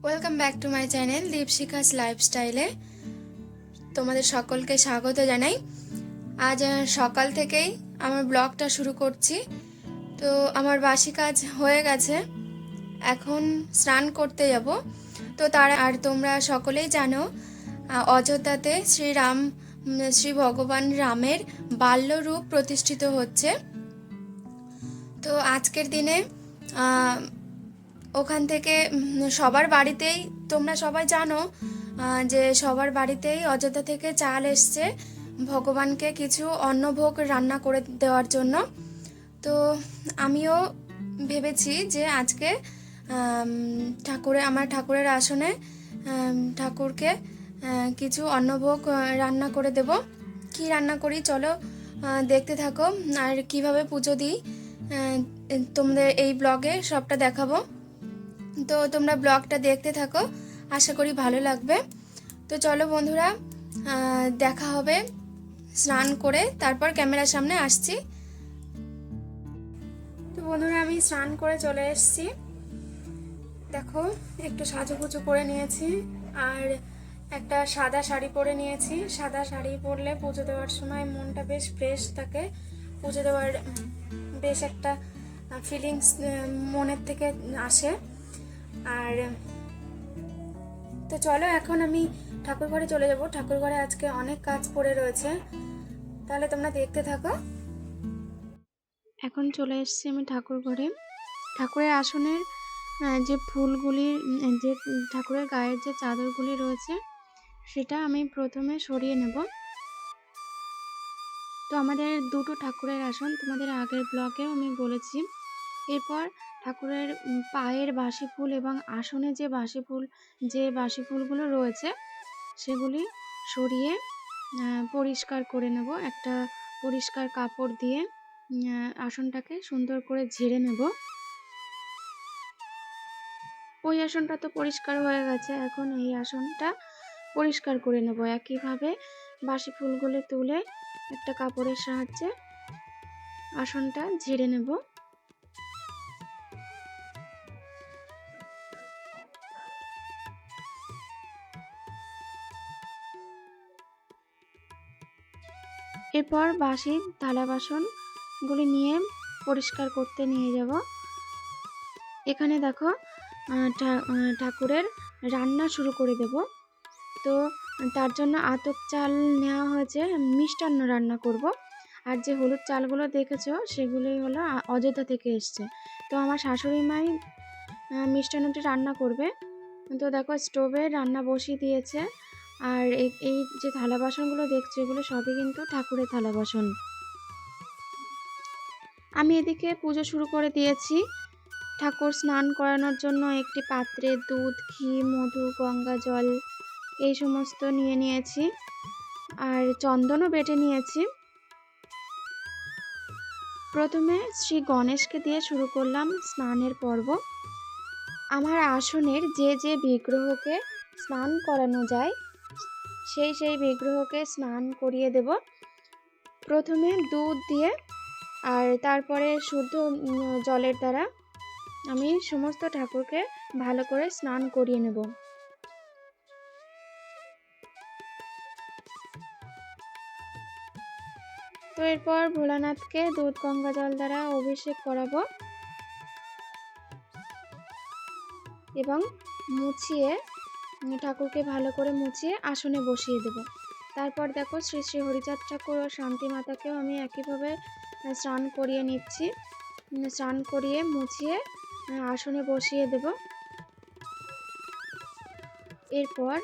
Welcome back to my channel Dipshikha's লাইফস্টাইলে তোমাদের সকলকে স্বাগত জানাই। আজ সকাল থেকেই আমার ব্লগটা শুরু করছি। তো আমার বাসি কাজ হয়ে গেছে, এখন স্নান করতে যাব। তো আর তোমরা সকলেই জানো অযোধ্যাতে শ্রী ভগবান রামের বাল্যরূপ প্রতিষ্ঠিত হচ্ছে। তো আজকের দিনে ওখান থেকে সবার বাড়িতেই, তোমরা সবাই জানো যে সবার বাড়িতেই অযোধ্যা থেকে চাল এসছে ভগবানকে কিছু অন্নভোগ রান্না করে দেওয়ার জন্য। তো আমিও ভেবেছি যে আজকে আমার ঠাকুরের আসনে ঠাকুরকে কিছু অন্নভোগ রান্না করে দেব। কি রান্না করি চলো দেখতে থাকো, আর কিভাবে পুজো দিই তোমাদের এই ব্লগে সবটা দেখাবো। তো তোমরা ব্লগটা দেখতে থাকো, আশা করি ভালো লাগবে। তো চলো বন্ধুরা, দেখা হবে স্নান করে, তারপর ক্যামেরার সামনে আসছি। তো বন্ধুরা, আমি স্নান করে চলে এসেছি। দেখো, একটু সাজুগুজু করে নিয়েছি আর একটা সাদা শাড়ি পরে নিয়েছি। সাদা শাড়ি পরলে পুজো দেওয়ার সময় মনটা বেশ ফ্রেশ থাকে, পুজো দেওয়ার বেশ একটা ফিলিংস মনের থেকে আসে। আর তো চলো, এখন আমি ঠাকুর ঘরে চলে যাব। ঠাকুর ঘরে আজকে অনেক কাজ পড়ে রয়েছে, তাহলে তোমরা দেখতে থাকো। এখন চলে এসেছি আমি ঠাকুর ঘরে। ঠাকুরের আসনের যে ফুলগুলির, যে ঠাকুরের গায়ের যে চাদরগুলি রয়েছে সেটা আমি প্রথমে সরিয়ে নেব। তো আমাদের দুটো ঠাকুরের আসন তোমাদের আগের ব্লগেও আমি বলেছি। এরপর ঠাকুরের পায়ের বাসি ফুল এবং আসনে যে বাসি ফুলগুলো রয়েছে সেগুলি সরিয়ে পরিষ্কার করে নেব। একটা পরিষ্কার কাপড় দিয়ে আসনটাকে সুন্দর করে ঝেড়ে নেব। ওই আসনটা তো পরিষ্কার হয়ে গেছে, এখন এই আসনটা পরিষ্কার করে নেব। একইভাবে বাসি ফুলগুলো তুলে একটা কাপড়ের সাহায্যে আসনটা ঝেড়ে নেব। এরপর বাসি থালা বাসনগুলি নিয়ে পরিষ্কার করতে নিয়ে যাব। এখানে দেখো ঠাকুরের রান্না শুরু করে দেব। তো তার জন্য আতপ চাল নেওয়া হয়েছে, মিষ্টান্ন রান্না করব। আর যে হলুদ চালগুলো দেখেছো সেগুলি হলো অযোধ্যা থেকে এসছে। তো আমার শাশুড়ি মাই মিষ্টান্নটি রান্না করবে। তো দেখো, স্টোভে রান্না বসিয়ে দিয়েছে। আর এই যে থালা বাসনগুলো দেখছো এগুলো সবই কিন্তু ঠাকুরের থালা বাসন। আমি এদিকে পুজো শুরু করে দিয়েছি। ঠাকুর স্নান করানোর জন্য একটি পাত্রে দুধ, ঘি, মধু, গঙ্গা জল এই সমস্ত নিয়ে নিয়েছি, আর চন্দনও বেটে নিয়েছি। প্রথমে শ্রী গণেশকে দিয়ে শুরু করলাম স্নানের পর্ব। আমার আসনের যে বিগ্রহকে স্নান করানো যায় সেই বিগ্রহকে স্নান করিয়ে দেব। প্রথমে দুধ দিয়ে আর তারপরে শুদ্ধ জলের দ্বারা আমি সমস্ত ঠাকুরকে ভালো করে স্নান করিয়ে নেব। তো এরপর ভোলানাথকে দুধ গঙ্গা জল দ্বারা অভিষেক করাবো এবং মুছিয়ে ঠাকুরকে ভালো করে মুছিয়ে আসনে বসিয়ে দেব। তারপর দেখো, শ্রী শ্রী হরিচাঁদ ঠাকুর ও শান্তি মাতাকেও আমি একইভাবে স্নান করিয়ে নিচ্ছি। স্নান করিয়ে মুছিয়ে আসনে বসিয়ে দেব। এরপর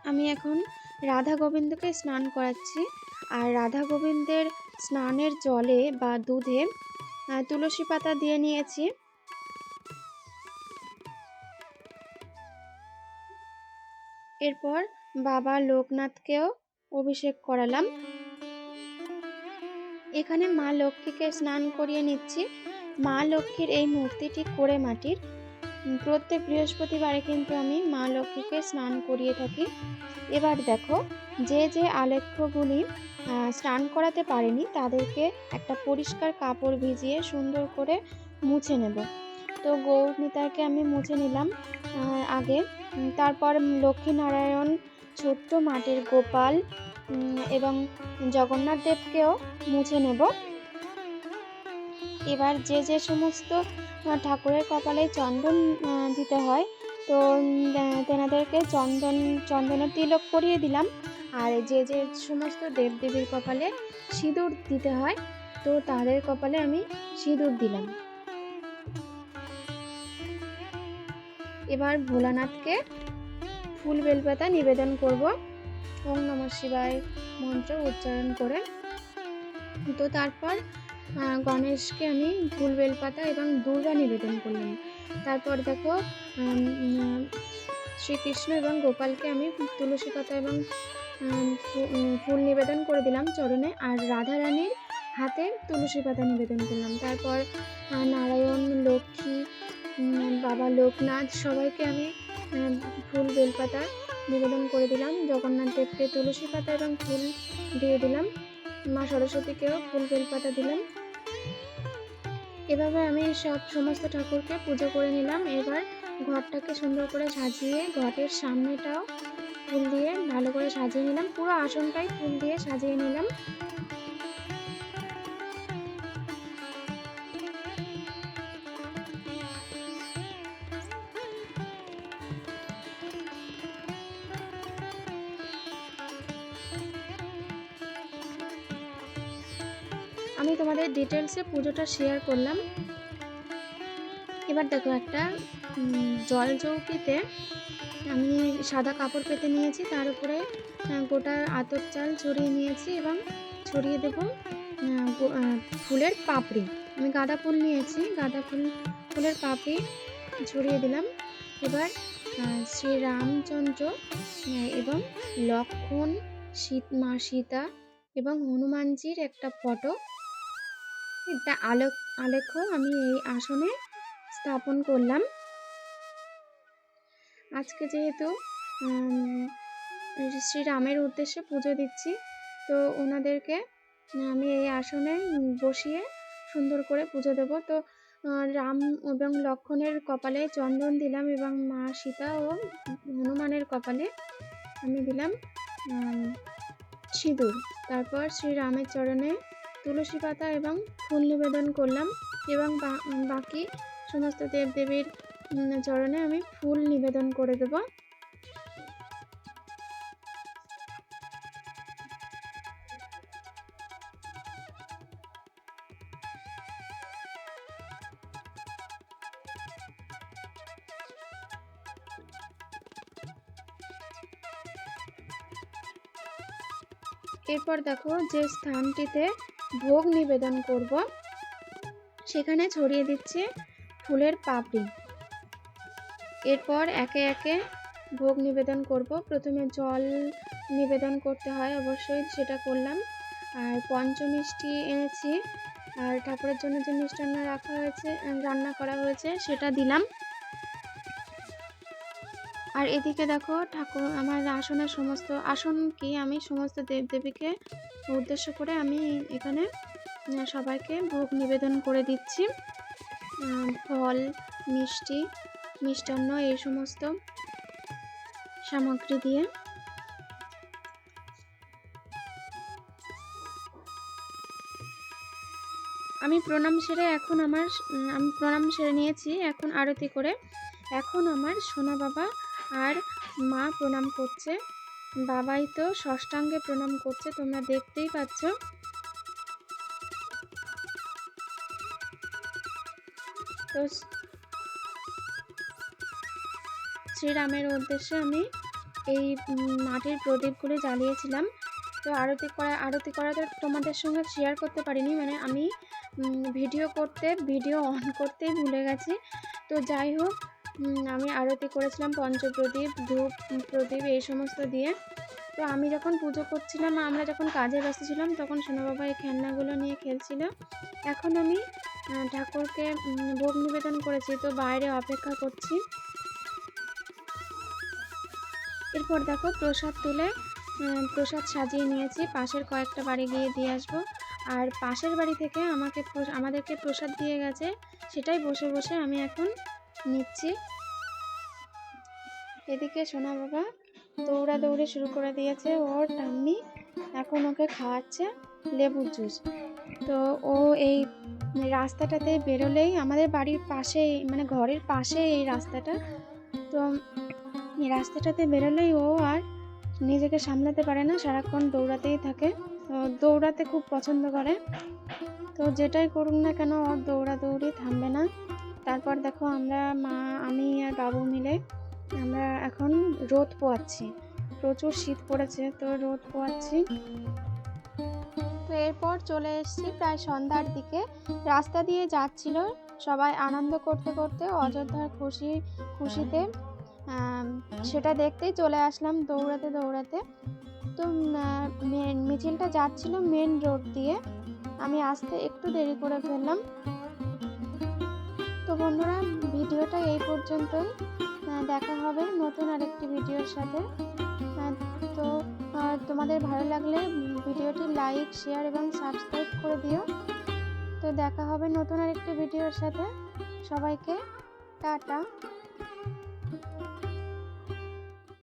আমি এখন রাধা গোবিন্দকে স্নান করাচ্ছি। আর রাধা গোবিন্দের স্নানের জলে বা দুধে তুলসী পাতা দিয়ে নিয়েছি। এরপর বাবা লোকনাথকেও অভিষেক করালাম। এখানে মা লক্ষ্মীকে স্নান করিয়ে নিচ্ছি। মা লক্ষ্মীর এই মূর্তিটি কোড়ে মাটির। প্রত্যেক বৃহস্পতিবারে কিন্তু আমি মা লক্ষ্মীকে স্নান করিয়ে থাকি। এবার দেখো, যে আলেখ্যগুলি স্নান করাতে পারেনি তাদেরকে একটা পরিষ্কার কাপড় ভিজিয়ে সুন্দর করে মুছে নেব। তো গৌরনিতাইকে আমি মুছে নিলাম আগে। তারপর লক্ষ্মীনারায়ণ, ছোট্ট মাটির গোপাল এবং জগন্নাথ দেবকেও মুছে নেব। এবার যে সমস্ত ঠাকুরের কপালে চন্দন দিতে হয়, তো তেনাদেরকে চন্দনের তিলক পরিয়ে দিলাম। আর যে সমস্ত দেবদেবীর কপালে সিঁদুর দিতে হয়, তো তাদের কপালে আমি সিঁদুর দিলাম। এবার ভোলানাথকে ফুল বেলপাতা নিবেদন করব ওম নমঃ শিবায় মন্ত্র উচ্চারণ করে। তো তারপর গণেশকে আমি ফুল বেলপাতা এবং দুর্বা নিবেদন করলাম। তারপর দেখো শ্রীকৃষ্ণ এবং গোপালকে আমি তুলসী পাতা এবং ফুল নিবেদন করে দিলাম চরণে, আর রাধারানীর হাতে তুলসী পাতা নিবেদন করলাম। তারপর নারায়ণ, লক্ষ্মী, বাবা লোকনাথ সবাইকে আমি ফুল বেলপাতা নিবেদন করে দিলাম। জগন্নাথ দেবকে তুলসী পাতা এবং ফুল দিয়ে দিলাম। মা সরস্বতীকেও ফুল বেলপাতা দিলাম। এভাবে আমি সমস্ত ঠাকুরকে পুজো করে নিলাম। এবার ঘরটাকে সুন্দর করে সাজিয়ে ঘটের সামনেটাও ফুল দিয়ে ভালো করে সাজিয়ে নিলাম, পুরো আসনটাই ফুল দিয়ে সাজিয়ে নিলাম। আমি তোমাদের ডিটেলসে পুজোটা শেয়ার করলাম। এবার দেখো একটা জল চৌকিতে আমি সাদা কাপড় পেতে নিয়েছি, তার উপরে গোটা আতপ চাল ছড়িয়ে নিয়েছি এবং ছড়িয়ে দেব ফুলের পাপড়ি। আমি গাঁদা ফুল নিয়েছি, গাঁদা ফুলের পাপড়ি ছড়িয়ে দিলাম। এবার শ্রী রামচন্দ্র এবং লক্ষ্মণ, মা সীতা এবং হনুমানজির একটা ফটো, একটা আলেখ্য আমি এই আসনে স্থাপন করলাম। আজকে যেহেতু শ্রীরামের উদ্দেশ্যে পুজো দিচ্ছি, তো ওনাদেরকে আমি এই আসনে বসিয়ে সুন্দর করে পুজো দেব। তো রাম এবং লক্ষ্মণের কপালে চন্দন দিলাম এবং মা সীতা ও হনুমানের কপালে আমি দিলাম সিঁদুর। তারপর শ্রীরামের চরণে তুলসী পাতা এবং ফুল নিবেদন করলাম এবং বাকি সমস্ত দেবদেবীর চরণে আমি ফুল নিবেদন করে দেব। এরপর দেখো যে স্থানটিতে ভোগ নিবেদন করব সেখানে ছড়িয়ে দিচ্ছি ফুলের পাপড়ি। এরপর একে একে ভোগ নিবেদন করব। প্রথমে জল নিবেদন করতে হয়, অবশ্যই সেটা করলাম। আর পঞ্চমিষ্টি এনেছি, আর ঠাকুরের জন্য যে মিষ্টান্ন রাখা হয়েছে, রান্না করা হয়েছে, সেটা দিলাম। আর এদিকে দেখো ঠাকুর আমার আসনের আমি সমস্ত দেবদেবীকে উদ্দেশ্য করে আমি এখানে সবাইকে ভোগ নিবেদন করে দিচ্ছি। ফল, মিষ্টি, মিষ্টান্ন এই সমস্ত সামগ্রী দিয়ে। আমি প্রণাম সেরে নিয়েছি। এখন আরতি করে এখন আমার সোনা বাবা আর মা প্রণাম করছে। বাবাই তো ষষ্ঠাঙ্গে প্রণাম করছে, তোমরা দেখতেই পাচ্ছ। তো শ্রীরামের উদ্দেশ্যে আমি এই মাটির প্রদীপগুলি জ্বালিয়েছিলাম। তো আরতি করা তো তোমাদের সঙ্গে শেয়ার করতে পারিনি, মানে আমি ভিডিও অন করতেই ভুলে গেছি। তো যাই হোক, আমি আরতি করেছিলাম পঞ্চপ্রদীপ, ধূপ, প্রদীপ এই সমস্ত দিয়ে। তো আমি যখন পুজো করছিলাম, আমরা যখন কাজে ব্যস্ত ছিলাম, তখন সোনা বাবা এই খেলনাগুলো নিয়ে খেলছিল। এখন আমি ঠাকুরকে ভোগ নিবেদন করেছি, তো বাইরে অপেক্ষা করছি। এরপর দেখো প্রসাদ তুলে প্রসাদ সাজিয়ে নিয়েছি, পাশের কয়েকটা বাড়ি গিয়ে দিয়ে আসবো। আর পাশের বাড়ি থেকে আমাদেরকে প্রসাদ দিয়ে গেছে সেটাই বসে বসে আমি এখন নিচ্ছি। এদিকে সোনা বাবা দৌড়াদৌড়ি শুরু করে দিয়েছে, ওর ঠাম্মি এখন ওকে খাওয়াচ্ছে লেবুর জুস। তো ও এই রাস্তাটাতে বেরোলেই, আমাদের বাড়ির পাশেই মানে ঘরের পাশে এই রাস্তাটা, তো এই রাস্তাটাতে বেরোলেই ও আর নিজেকে সামলাতে পারে না, সারাক্ষণ দৌড়াতেই থাকে। তো দৌড়াতে খুব পছন্দ করে, তো যেটাই করুন না কেন ওর দৌড়াদৌড়ি থামবে না। তারপর দেখো আমরা মা, আমি আর বাবু মিলে আমরা এখন রোদ পোয়াচ্ছি, প্রচুর শীত পড়েছে তো রোদ পোয়াচ্ছি। তো এরপর চলে এসেছি প্রায় সন্ধ্যার দিকে, রাস্তা দিয়ে যাচ্ছিল সবাই আনন্দ করতে করতে, অযোধ্যার খুশিতে সেটা দেখতেই চলে আসলাম দৌড়াতে দৌড়াতে। তো মিছিলটা যাচ্ছিল মেন রোড দিয়ে, আমি আসতে একটু দেরি করে ফেললাম। তো বন্ধুরা, ভিডিওটা এই পর্যন্তই, দেখা হবে নতুন আরেকটি ভিডিওর সাথে। তো তোমাদের ভালো লাগলে ভিডিওটি লাইক, শেয়ার এবং সাবস্ক্রাইব করে দিও। তো দেখা হবে নতুন আরেকটি ভিডিওর সাথে। সবাইকে টাটা।